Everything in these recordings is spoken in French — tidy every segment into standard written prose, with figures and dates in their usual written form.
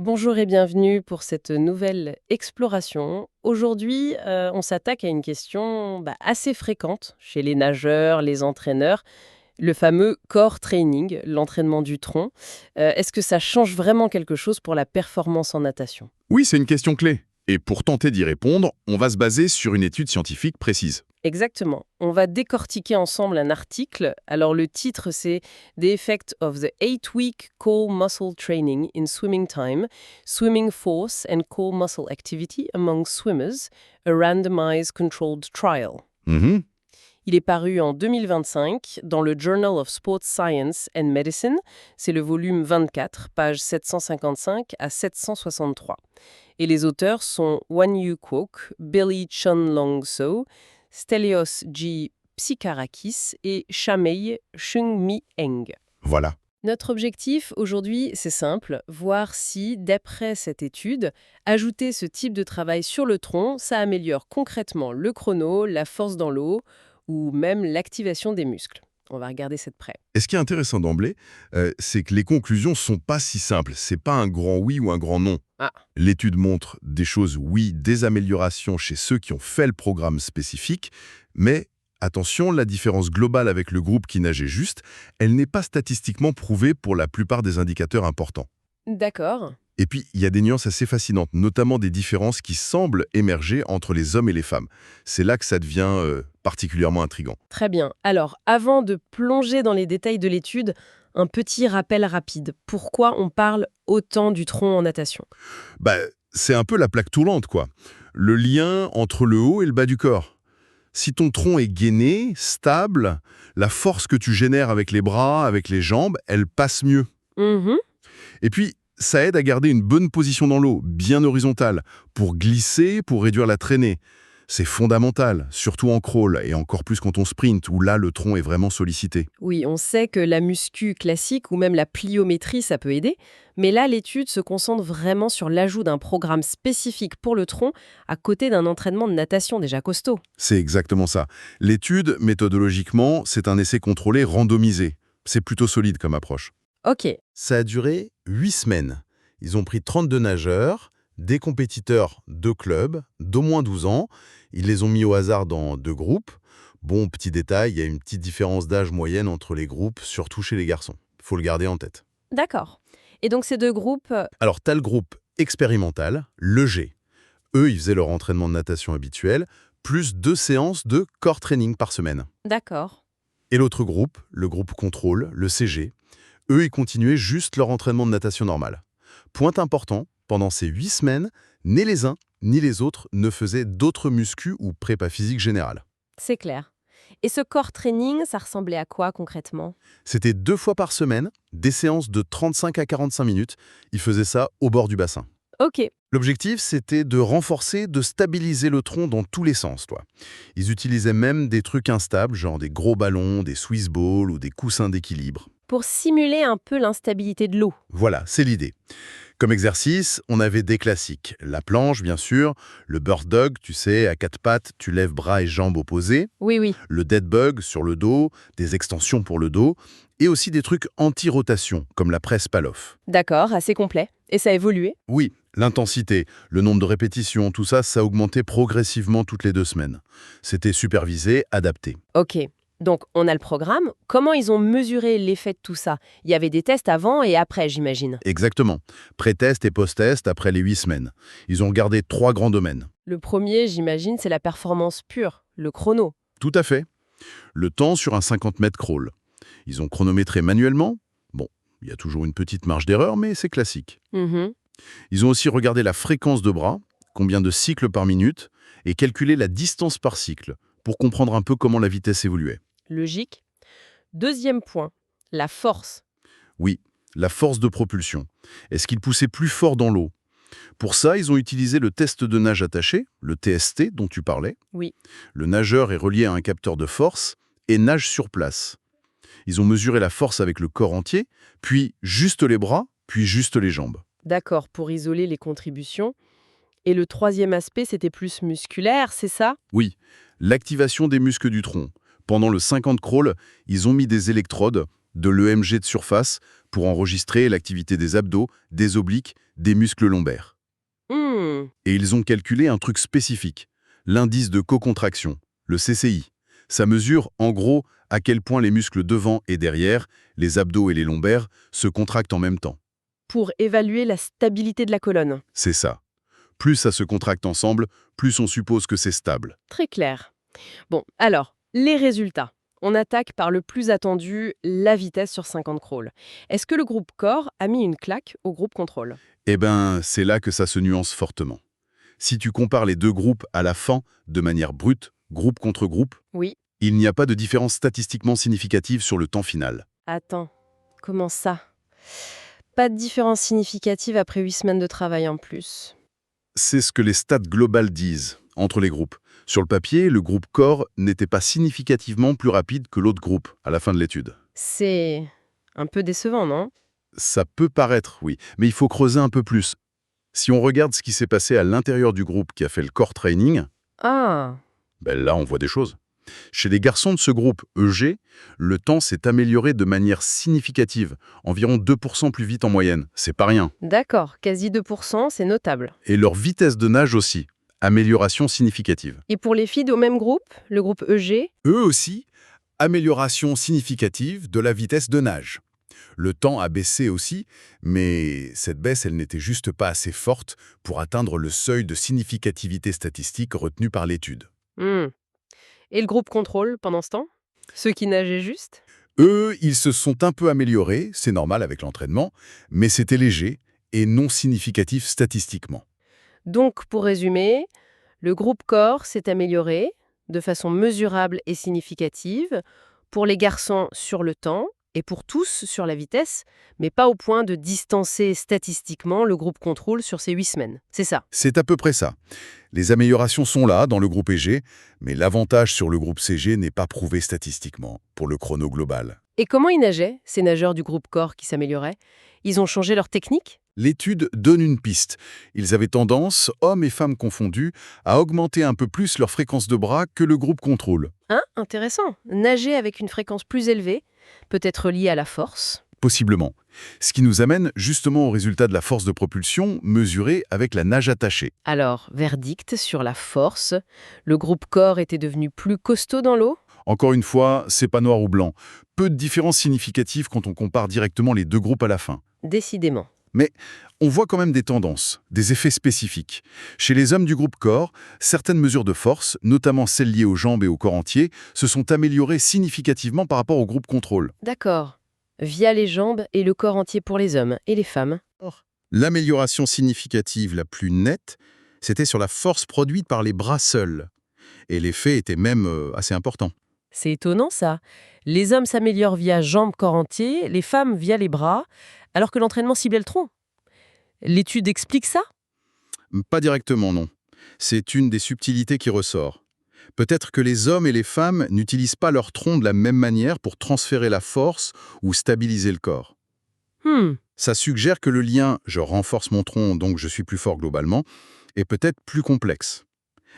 Bonjour et bienvenue pour cette nouvelle exploration. Aujourd'hui, on s'attaque à une question assez fréquente chez les nageurs, les entraîneurs, le fameux core training, l'entraînement du tronc. Est-ce que ça change vraiment quelque chose pour la performance en natation? Oui, c'est une question clé. Et pour tenter d'y répondre, on va se baser sur une étude scientifique précise. Exactement. On va décortiquer ensemble un article. Alors le titre, c'est The Effect of the 8-Week Core Muscle Training in Swimming Time, Swimming Force and Core Muscle Activity Among Swimmers, a Randomized Controlled Trial. Mhm. Il est paru en 2025 dans le Journal of Sports Science and Medicine. C'est le volume 24, pages 755 à 763. Et les auteurs sont Wan-Yu Kwok, Billy Chun-Long So, Stelios G. Psikarakis et Shamei Chung-Mi Eng. Voilà. Notre objectif aujourd'hui, c'est simple, voir si, d'après cette étude, ajouter ce type de travail sur le tronc, ça améliore concrètement le chrono, la force dans l'eau ou même l'activation des muscles. On va regarder ça de près. Et ce qui est intéressant d'emblée, c'est que les conclusions sont pas si simples. C'est pas un grand oui ou un grand non. Ah, L'étude montre des choses, oui, des améliorations chez ceux qui ont fait le programme spécifique, mais attention, la différence globale avec le groupe qui nageait juste, elle n'est pas statistiquement prouvée pour la plupart des indicateurs importants. d'accord. Et puis, il y a des nuances assez fascinantes, notamment des différences qui semblent émerger entre les hommes et les femmes. C'est là que ça devient particulièrement intriguant. Très bien. Alors, avant de plonger dans les détails de l'étude, un petit rappel rapide. Pourquoi on parle autant du tronc en natation? Bah, c'est un peu la plaque tournante, quoi. Le lien entre le haut et le bas du corps. Si ton tronc est gainé, stable, la force que tu génères avec les bras, avec les jambes, elle passe mieux. Mhm. Et puis, ça aide à garder une bonne position dans l'eau, bien horizontale, pour glisser, pour réduire la traînée. C'est fondamental, surtout en crawl, et encore plus quand on sprint, où là, le tronc est vraiment sollicité. Oui, on sait que la muscu classique ou même la pliométrie, ça peut aider, mais là, l'étude se concentre vraiment sur l'ajout d'un programme spécifique pour le tronc à côté d'un entraînement de natation déjà costaud. C'est exactement ça. L'étude, méthodologiquement, c'est un essai contrôlé randomisé. C'est plutôt solide comme approche. Ok, Ça a duré 8 semaines. Ils ont pris 32 nageurs, des compétiteurs de clubs, d'au moins 12 ans. Ils les ont mis au hasard dans 2 groupes. Bon, petit détail, il y a une petite différence d'âge moyenne entre les groupes, surtout chez les garçons. Il faut le garder en tête. d'accord. Et donc ces deux groupes, Alors, t'as le groupe expérimental, le G. Eux, ils faisaient leur entraînement de natation habituel, plus 2 séances de core training par semaine. d'accord. Et l'autre groupe, le groupe contrôle, le CG, eux, ils continuaient juste leur entraînement de natation normal. Point important, pendant ces 8 semaines, ni les uns ni les autres ne faisaient d'autres muscu ou prépa physique générale. C'est clair. Et ce core training, ça ressemblait à quoi concrètement? C'était 2 fois par semaine, des séances de 35 à 45 minutes. Ils faisaient ça au bord du bassin. Ok, L'objectif, c'était de renforcer, de stabiliser le tronc dans tous les sens, toi. Ils utilisaient même des trucs instables, genre des gros ballons, des Swiss balls ou des coussins d'équilibre. pour simuler un peu l'instabilité de l'eau. Voilà, c'est l'idée. Comme exercice, on avait des classiques. La planche, bien sûr, le bird dog, tu sais, à 4 pattes, tu lèves bras et jambes opposés, Oui, oui, le dead bug sur le dos, des extensions pour le dos, et aussi des trucs anti-rotation, comme la presse Pallof. d'accord, assez complet. Et ça a évolué? Oui, l'intensité, le nombre de répétitions, tout ça, ça augmentait progressivement toutes les 2 semaines. C'était supervisé, adapté. Ok. Donc, on a le programme. Comment ils ont mesuré l'effet de tout ça? Il y avait des tests avant et après, j'imagine. Exactement. Pré-test et post-test après les 8 semaines. Ils ont regardé 3 grands domaines. Le premier, j'imagine, c'est la performance pure, le chrono. Tout à fait. Le temps sur un 50 mètres crawl. Ils ont chronométré manuellement. Bon, il y a toujours une petite marge d'erreur, mais c'est classique. Mhm. Ils ont aussi regardé la fréquence de bras, combien de cycles par minute, et calculé la distance par cycle, pour comprendre un peu comment la vitesse évoluait. Logique. Deuxième point, la force. Oui, la force de propulsion. Est-ce qu'ils poussaient plus fort dans l'eau? Pour ça, ils ont utilisé le test de nage attaché, le TST dont tu parlais. Oui, Le nageur est relié à un capteur de force et nage sur place. Ils ont mesuré la force avec le corps entier, puis juste les bras, puis juste les jambes. d'accord, pour isoler les contributions. Et le troisième aspect, c'était plus musculaire, c'est ça? Oui, l'activation des muscles du tronc. Pendant le 50 crawl, ils ont mis des électrodes, de l'EMG de surface, pour enregistrer l'activité des abdos, des obliques, des muscles lombaires. Hmm, Et ils ont calculé un truc spécifique, l'indice de co-contraction, le CCI. Ça mesure, en gros, à quel point les muscles devant et derrière, les abdos et les lombaires, se contractent en même temps. pour évaluer la stabilité de la colonne. C'est ça. Plus ça se contracte ensemble, plus on suppose que c'est stable. Très clair. Bon, alors, les résultats. On attaque par le plus attendu, la vitesse sur 50 crawls. Est-ce que le groupe corps a mis une claque au groupe contrôle? Eh ben, c'est là que ça se nuance fortement. Si tu compares les deux groupes à la fin, de manière brute, groupe contre groupe, Oui. il n'y a pas de différence statistiquement significative sur le temps final. Attends, comment ça? Pas de différence significative après 8 semaines de travail en plus. C'est ce que les stats globales disent, entre les groupes. Sur le papier, le groupe corps n'était pas significativement plus rapide que l'autre groupe à la fin de l'étude. C'est un peu décevant, non? Ça peut paraître, oui, mais il faut creuser un peu plus. Si on regarde ce qui s'est passé à l'intérieur du groupe qui a fait le core training, Ah, ben là on voit des choses. Chez les garçons de ce groupe EG, le temps s'est amélioré de manière significative, environ 2% plus vite en moyenne, c'est pas rien. d'accord, quasi 2%, c'est notable. Et leur vitesse de nage aussi, amélioration significative. Et pour les filles au même groupe, le groupe EG? Eux aussi, amélioration significative de la vitesse de nage. Le temps a baissé aussi, mais cette baisse, elle n'était juste pas assez forte pour atteindre le seuil de significativité statistique retenu par l'étude. Hmm. Et le groupe contrôle pendant ce temps? Ceux qui nageaient juste? Eux, ils se sont un peu améliorés, c'est normal avec l'entraînement, mais c'était léger et non significatif statistiquement. Donc, pour résumer, le groupe corps s'est amélioré de façon mesurable et significative pour les garçons sur le temps et pour tous sur la vitesse, mais pas au point de distancer statistiquement le groupe contrôle sur ces 8 semaines. C'est ça. C'est à peu près ça. Les améliorations sont là dans le groupe EG, mais l'avantage sur le groupe CG n'est pas prouvé statistiquement pour le chrono global. Et comment ils nageaient, ces nageurs du groupe corps qui s'amélioraient? Ils ont changé leur technique? L'étude donne une piste. Ils avaient tendance, hommes et femmes confondus, à augmenter un peu plus leur fréquence de bras que le groupe contrôle. Hein? Intéressant. Nager avec une fréquence plus élevée, peut-être liée à la force. Possiblement. Ce qui nous amène justement au résultat de la force de propulsion mesurée avec la nage attachée. Alors, verdict sur la force. Le groupe corps était devenu plus costaud dans l'eau? Encore une fois, c'est pas noir ou blanc. Peu de différences significatives quand on compare directement les deux groupes à la fin. Décidément. Mais on voit quand même des tendances, des effets spécifiques. Chez les hommes du groupe corps, certaines mesures de force, notamment celles liées aux jambes et au corps entier, se sont améliorées significativement par rapport au groupe contrôle. D'accord. Via les jambes et le corps entier pour les hommes et les femmes. L'amélioration significative la plus nette, c'était sur la force produite par les bras seuls. Et l'effet était même assez important. C'est étonnant ça. Les hommes s'améliorent via jambes, corps entier, les femmes via les bras, alors que l'entraînement ciblait le tronc. L'étude explique ça? Pas directement, non. C'est une des subtilités qui ressort. Peut-être que les hommes et les femmes n'utilisent pas leur tronc de la même manière pour transférer la force ou stabiliser le corps. Ça suggère que le lien « je renforce mon tronc, donc je suis plus fort globalement » est peut-être plus complexe.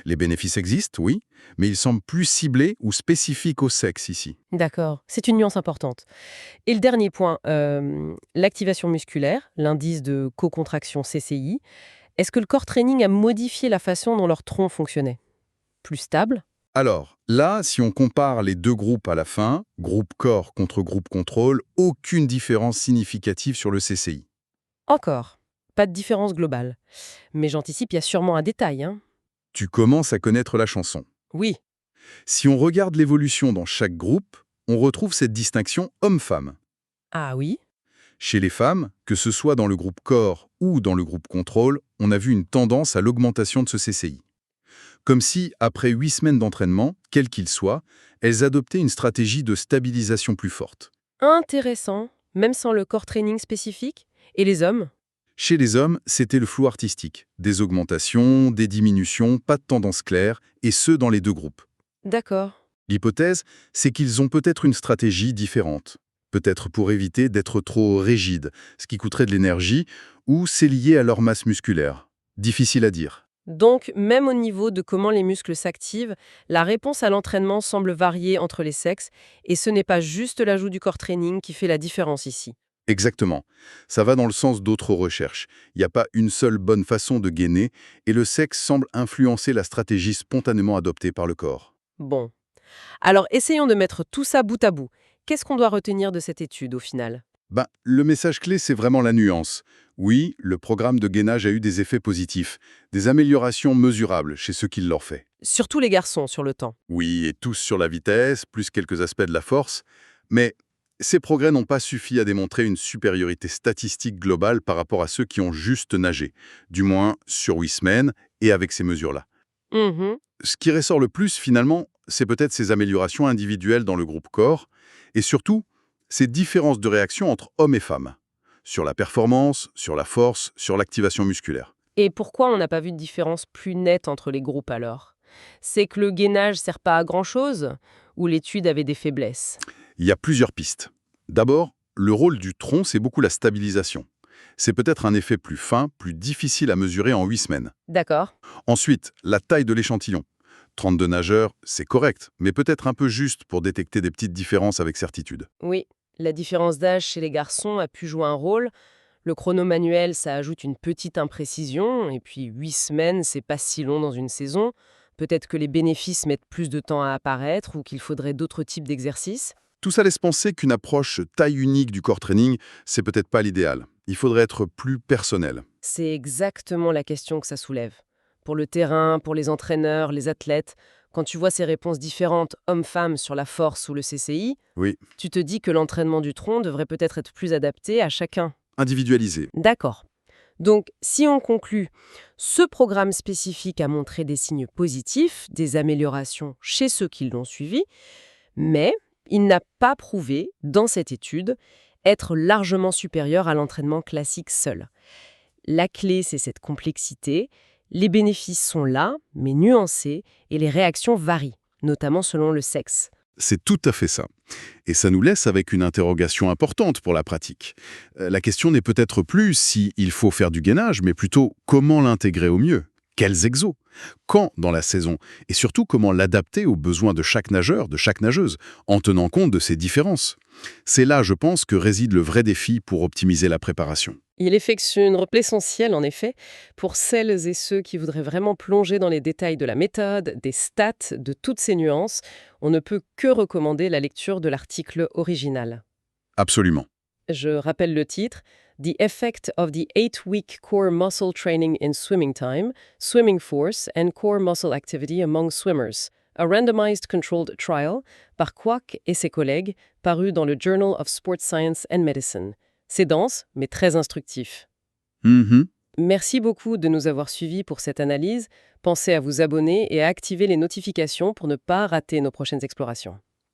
Les bénéfices existent, oui, mais ils semblent plus ciblés ou spécifiques au sexe ici. D'accord, c'est une nuance importante. Et le dernier point, l'activation musculaire, l'indice de co-contraction CCI. Est-ce que le core training a modifié la façon dont leur tronc fonctionnait? Plus stable? Alors, là, si on compare les deux groupes à la fin, groupe corps contre groupe contrôle, aucune différence significative sur le CCI. Encore. Pas de différence globale. Mais j'anticipe, il y a sûrement un détail, hein? Tu commences à connaître la chanson. Oui. Si on regarde l'évolution dans chaque groupe, on retrouve cette distinction homme-femme. Ah oui? Chez les femmes, que ce soit dans le groupe corps ou dans le groupe contrôle, on a vu une tendance à l'augmentation de ce CCI. Comme si, après 8 semaines d'entraînement, quel qu'il soit, elles adoptaient une stratégie de stabilisation plus forte. Intéressant, même sans le core training spécifique. Et les hommes? Chez les hommes, c'était le flou artistique. Des augmentations, des diminutions, pas de tendance claire, et ce dans les deux groupes. D'accord. L'hypothèse, c'est qu'ils ont peut-être une stratégie différente. Peut-être pour éviter d'être trop rigides, ce qui coûterait de l'énergie, ou c'est lié à leur masse musculaire. Difficile à dire. Donc, même au niveau de comment les muscles s'activent, la réponse à l'entraînement semble varier entre les sexes, et ce n'est pas juste l'ajout du core training qui fait la différence ici. Exactement. Ça va dans le sens d'autres recherches. Il n'y a pas une seule bonne façon de gainer, et le sexe semble influencer la stratégie spontanément adoptée par le corps. Bon. Alors, essayons de mettre tout ça bout à bout. Qu'est-ce qu'on doit retenir de cette étude au final? Le message clé, c'est vraiment la nuance. Oui, le programme de gainage a eu des effets positifs, des améliorations mesurables chez ceux qui l'ont fait. Surtout les garçons sur le temps. Oui, et tous sur la vitesse, plus quelques aspects de la force, mais ces progrès n'ont pas suffi à démontrer une supériorité statistique globale par rapport à ceux qui ont juste nagé, du moins sur 8 semaines et avec ces mesures-là. Mhm. Ce qui ressort le plus, finalement, c'est peut-être ces améliorations individuelles dans le groupe corps, et surtout, ces différences de réaction entre hommes et femmes, sur la performance, sur la force, sur l'activation musculaire. Et pourquoi on n'a pas vu de différence plus nette entre les groupes alors? C'est que le gainage sert pas à grand-chose ou l'étude avait des faiblesses? Il y a plusieurs pistes. D'abord, le rôle du tronc, c'est beaucoup la stabilisation. C'est peut-être un effet plus fin, plus difficile à mesurer en 8 semaines. D'accord. Ensuite, la taille de l'échantillon. 32 nageurs, c'est correct, mais peut-être un peu juste pour détecter des petites différences avec certitude. Oui, la différence d'âge chez les garçons a pu jouer un rôle. Le chrono manuel, ça ajoute une petite imprécision, et puis 8 semaines, c'est pas si long dans une saison. Peut-être que les bénéfices mettent plus de temps à apparaître ou qu'il faudrait d'autres types d'exercices. Tout ça laisse penser qu'une approche taille unique du core training, c'est peut-être pas l'idéal. Il faudrait être plus personnel. C'est exactement la question que ça soulève. Pour le terrain, pour les entraîneurs, les athlètes, quand tu vois ces réponses différentes hommes-femmes sur la force ou le CCI, Oui, tu te dis que l'entraînement du tronc devrait peut-être être plus adapté à chacun. individualisé. D'accord. Donc, si on conclut, ce programme spécifique a montré des signes positifs, des améliorations chez ceux qui l'ont suivi, mais il n'a pas prouvé, dans cette étude, être largement supérieur à l'entraînement classique seul. La clé, c'est cette complexité. Les bénéfices sont là, mais nuancés, et les réactions varient, notamment selon le sexe. C'est tout à fait ça. Et ça nous laisse avec une interrogation importante pour la pratique. La question n'est peut-être plus si il faut faire du gainage, mais plutôt comment l'intégrer au mieux. Quels exos? Quand dans la saison? Et surtout comment l'adapter aux besoins de chaque nageur, de chaque nageuse, en tenant compte de ces différences. C'est là, je pense, que réside le vrai défi pour optimiser la préparation. Il effectue une repli essentielle, en effet, pour celles et ceux qui voudraient vraiment plonger dans les détails de la méthode, des stats, de toutes ces nuances. On ne peut que recommander la lecture de l'article original. Absolument. Je rappelle le titre, The Effect of the 8-Week Core Muscle Training in Swimming Time, Swimming Force and Core Muscle Activity Among Swimmers, a Randomized Controlled Trial, par Kwak et ses collègues, paru dans le Journal of Sports Science and Medicine. C'est dense, mais très instructif. Mhm. Merci beaucoup de nous avoir suivis pour cette analyse. Pensez à vous abonner et à activer les notifications pour ne pas rater nos prochaines explorations.